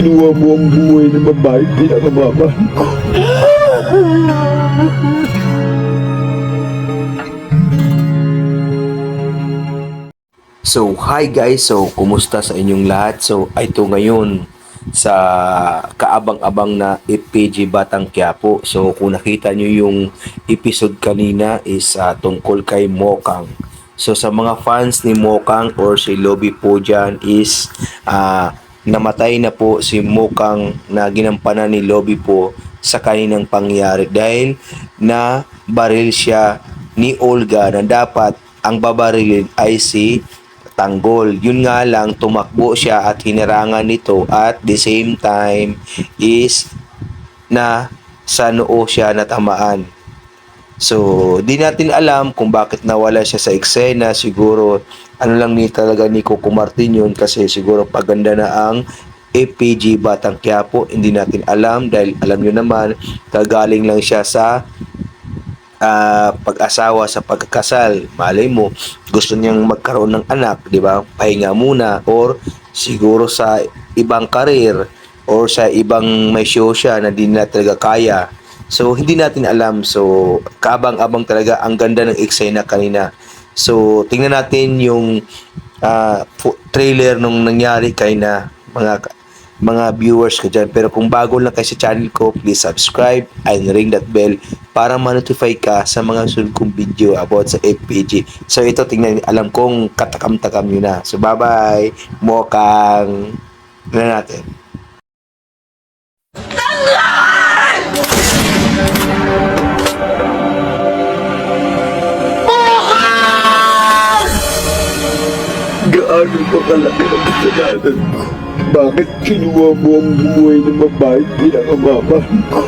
Kinuha mo ang buhay ng babae pinakamamahal ko. So, hi guys. So, kumusta sa inyong lahat? So, ito ngayon sa kaabang-abang na FPG Batang Quiapo. So, kung nakita nyo yung episode kanina is tungkol kay Mokang. So, sa mga fans ni Mokang or si Lobby po dyan is namatay na po si Mokang na ginampanan ni Lobby po sa kaninang pangyayari dahil na baril siya ni Olga na dapat ang babarilin ay si Tanggol. Yun nga lang, tumakbo siya at hinarangan nito at the same time is na sa noo siya natamaan. So, di natin alam kung bakit nawala siya sa eksena. Siguro, ano lang ni talaga ni Coco Martin yun kasi siguro paganda na ang FPG Batang Quiapo. Hindi natin alam dahil alam nyo naman, kagaling lang siya sa pag-asawa sa pagkakasal. Malay mo, gusto niyang magkaroon ng anak, di ba? Pahinga muna or siguro sa ibang karir or sa ibang may show siya na di na talaga kaya. So, hindi natin alam. So, kabang-abang talaga. Ang ganda ng eksena kanina. So, tingnan natin yung trailer nung nangyari kay na mga viewers ko dyan. Pero kung bago lang kayo sa channel ko, please subscribe and ring that bell para ma-notify ka sa mga sunod kong video about sa FPG. So, ito tingnan, alam kong katakam-takam nyo na. So, bye-bye. Mokang. Tingnan natin. Gaano ba kalaki ang kasalanan ko? Bakit kinuha mo ang buhay ng babae pinakamamahal ko?